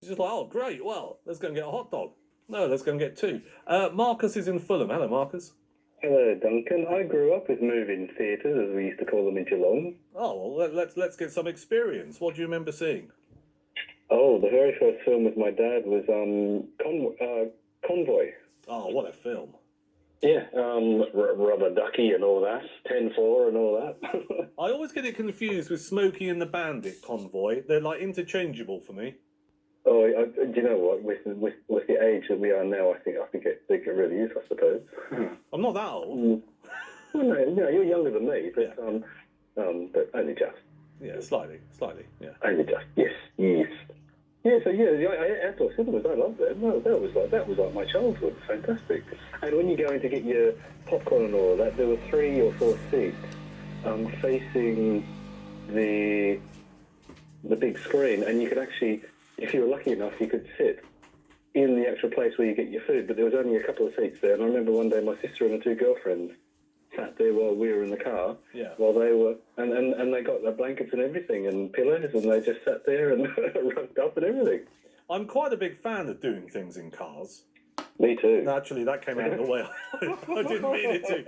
She's just like, oh, great, well, let's go and get a hot dog. No, let's go and get two. Marcus is in Fulham. Hello, Marcus. Hello, Duncan. I grew up with moving theatres, as we used to call them in Geelong. Oh, well, let's get some experience. What do you remember seeing? Oh, the very first film with my dad was Convoy. Oh, what a film. Yeah, Rubber Ducky and all that, 10-4 and all that. I always get it confused with Smokey and the Bandit Convoy. They're like interchangeable for me. Oh, do you know what? With the age that we are now, I think it really is, I suppose. I'm not that old. Well, no, you're younger than me, but but only just. Yeah, slightly, yeah. Only just, yes. Yeah, so outdoor cinemas, I love that. No, that was like my childhood. Fantastic. And when you go in to get your popcorn and all that, there were 3 or 4 seats facing the big screen, and you could actually, if you were lucky enough, you could sit in the actual place where you get your food. But there was only a couple of seats there, and I remember one day my sister and her 2 girlfriends sat there while we were in the car. Yeah. While they were, and they got their blankets and everything and pillows, and they just sat there and rugged up and everything. I'm quite a big fan of doing things in cars. Me too. Naturally, that came out of the way. I didn't mean it to.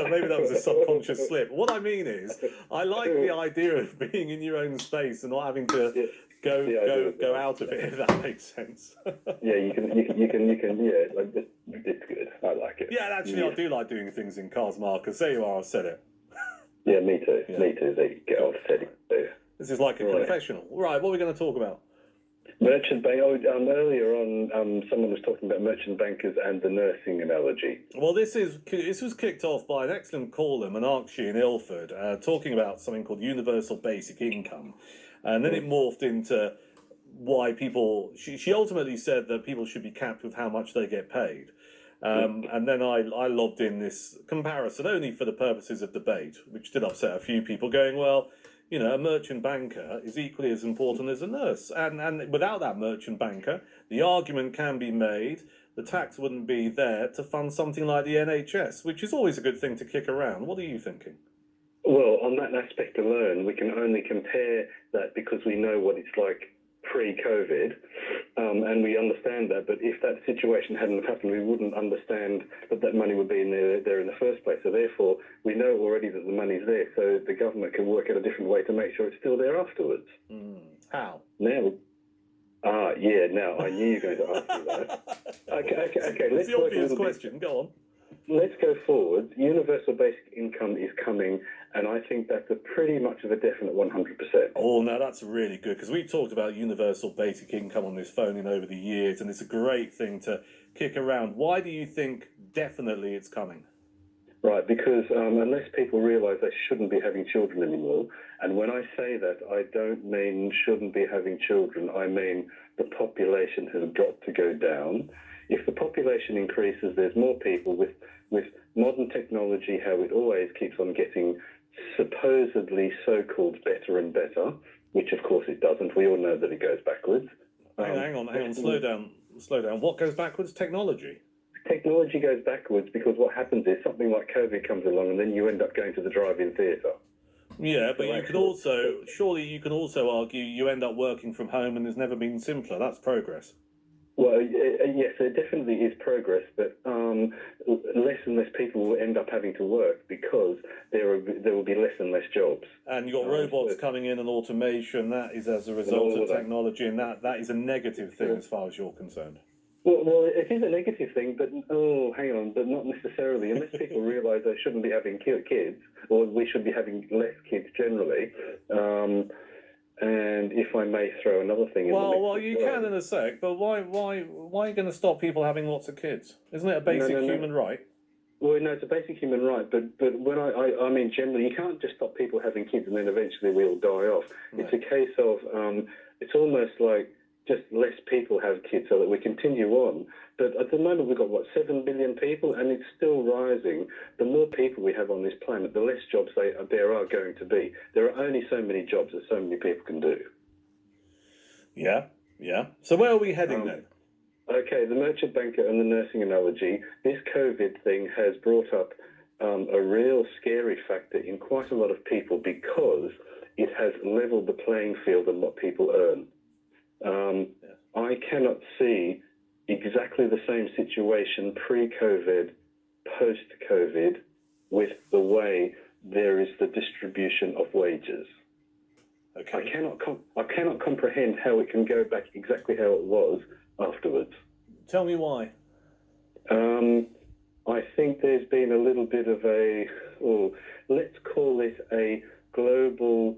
Maybe that was a subconscious slip. What I mean is, I like the idea of being in your own space and not having to go out of it. If that makes sense. Yeah, you can. Yeah, like it's good. I like it. Yeah, actually, I do like doing things in cars, Marcus. There you are. I've said it. Yeah, me too. Yeah. Me too. There you go. I've said it too. This is like a confessional. Right, what are we going to talk about? Merchant bank. Earlier on, someone was talking about merchant bankers and the nursing analogy. Well, this was kicked off by an excellent caller, Monarchy in Ilford, talking about something called universal basic income, and then it morphed into why people. She ultimately said that people should be capped with how much they get paid. And then I lobbed in this comparison only for the purposes of debate, which did upset a few people, going, well, you know, a merchant banker is equally as important as a nurse. And without that merchant banker, the argument can be made the tax wouldn't be there to fund something like the NHS, which is always a good thing to kick around. What are you thinking? Well, on that aspect alone, we can only compare that because we know what it's like pre-COVID, and we understand that. But if that situation hadn't happened, we wouldn't understand that money would be there in the first place. So therefore, we know already that the money's there, so the government can work out a different way to make sure it's still there afterwards. How? Now, now I knew you were going to ask me that. Okay. It's the obvious question. Go on. Let's go forward. Universal basic income is coming, and I think that's a pretty much of a definite 100%. Oh, no, that's really good, because we've talked about universal basic income on this phone in over the years, and it's a great thing to kick around. Why do you think definitely it's coming? Right, because unless people realise they shouldn't be having children anymore, and when I say that, I don't mean shouldn't be having children, I mean the population has got to go down. If the population increases, there's more people with modern technology, how it always keeps on getting supposedly so-called better and better, which of course it doesn't. We all know that it goes backwards. Hang on, slow down. What goes backwards? Technology. Technology goes backwards because what happens is something like COVID comes along and then you end up going to the drive-in theatre. Yeah, but you could also, surely you can also argue you end up working from home and it's never been simpler. That's progress. Well, yes, there definitely is progress, but less and less people will end up having to work because there will be less and less jobs. And you've got robots coming in and automation. That is as a result of technology, and that is a negative thing as far as you're concerned. Well, it is a negative thing, but but not necessarily. Unless people realise they shouldn't be having kids, or we should be having less kids generally. And if I may throw another thing in. Well, you can in a sec, but why are you going to stop people having lots of kids? Isn't it a basic human right? Well, no, it's a basic human right, but when I mean generally, you can't just stop people having kids and then eventually we all die off. No. It's a case of it's almost like just less people have kids so that we continue on. But at the moment we've got, 7 billion people, and it's still rising. The more people we have on this planet, the less jobs there are going to be. There are only so many jobs that so many people can do. Yeah. So where are we heading then? Okay, the merchant banker and the nursing analogy. This COVID thing has brought up a real scary factor in quite a lot of people because it has levelled the playing field on what people earn. cannot see exactly the same situation pre-COVID, post-COVID, with the way there is the distribution of wages. Okay. I cannot comprehend how it can go back exactly how it was afterwards. Tell me why. I think there's been a little bit of let's call it a global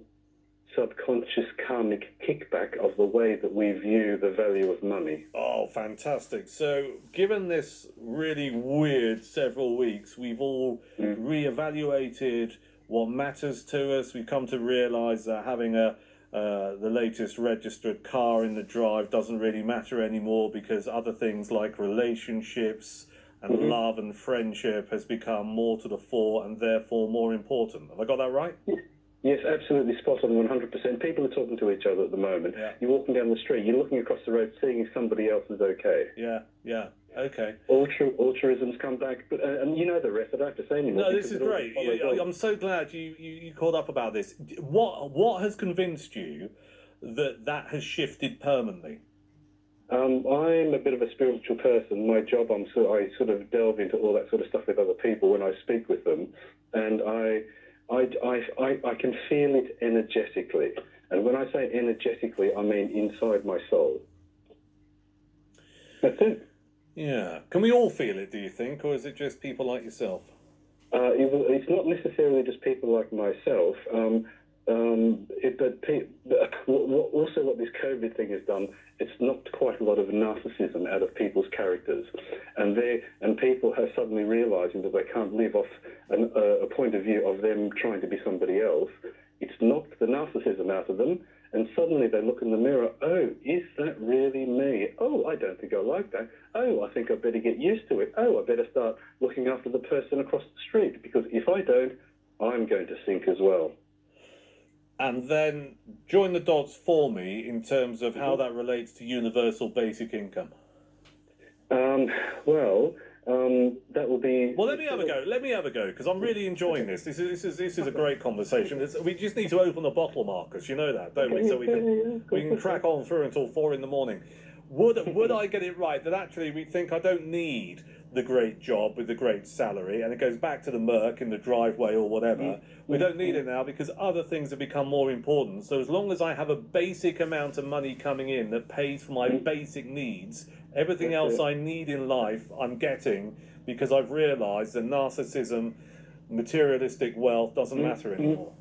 subconscious karmic kickback of the way that we view the value of money. Oh, fantastic. So, given this really weird several weeks, we've all reevaluated what matters to us. We've come to realise that having the latest registered car in the drive doesn't really matter anymore because other things like relationships and love and friendship has become more to the fore and therefore more important. Have I got that right? Yes, absolutely spot on, 100%. People are talking to each other at the moment. Yeah. You're walking down the street, you're looking across the road, seeing if somebody else is okay. Yeah, okay. Altruism's come back, but and you know the rest. I don't have to say anymore. No, this is great. I'm so glad you called up about this. What has convinced you that has shifted permanently? I'm a bit of a spiritual person. My job, I sort of delve into all that sort of stuff with other people when I speak with them, and I can feel it energetically. And when I say energetically, I mean inside my soul. That's it. Yeah. Can we all feel it, do you think, or is it just people like yourself? It's not necessarily just people like myself. Also what this COVID thing has done, it's knocked quite a lot of narcissism out of people's characters, and people are suddenly realising that they can't live off a point of view of them trying to be somebody else. It's knocked the narcissism out of them, and suddenly they look in the mirror. Oh, is that really me? Oh, I don't think I like that. Oh, I think I better get used to it. Oh, I better start looking after the person across the street, because if I don't, I'm going to sink as well. And then join the dots for me in terms of how that relates to universal basic income. That will be... Well, let me have a go, because I'm really enjoying this. This is a great conversation. We just need to open the bottle, Marcus. You know that, don't we? So we can crack on through until 4 in the morning. Would I get it right that actually we think I don't need the great job with the great salary, and it goes back to the Merc in the driveway or whatever. We don't need it now because other things have become more important. So as long as I have a basic amount of money coming in that pays for my basic needs, everything else I need in life I'm getting, because I've realised that narcissism, materialistic wealth doesn't matter anymore.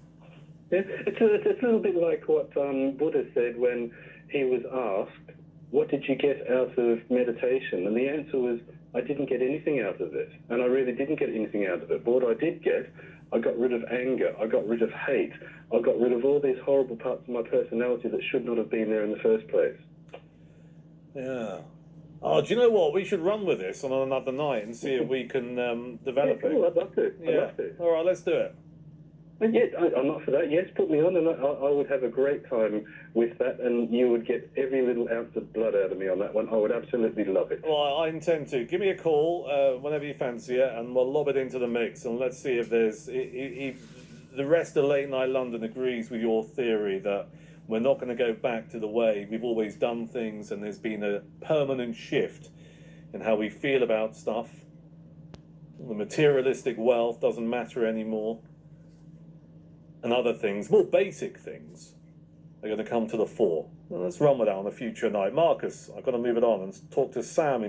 Yeah, it's a little bit like what Buddha said when he was asked, what did you get out of meditation? And the answer was, I didn't get anything out of it. And I really didn't get anything out of it. But what I did get, I got rid of anger, I got rid of hate, I got rid of all these horrible parts of my personality that should not have been there in the first place. Yeah. Oh, do you know what? We should run with this on another night and see if we can develop it. I'd love to. I'd love to. All right, let's do it. Yeah, I'm up for that. Yes, put me on, and I would have a great time with that, and you would get every little ounce of blood out of me on that one. I would absolutely love it. Well, I intend to. Give me a call whenever you fancy it, and we'll lob it into the mix, and let's see if the rest of Late Night London agrees with your theory that we're not going to go back to the way we've always done things, and there's been a permanent shift in how we feel about stuff. The materialistic wealth doesn't matter anymore. And other things, more basic things, are going to come to the fore. Well, let's run with that on a future night. Marcus, I've got to move it on and talk to Sam in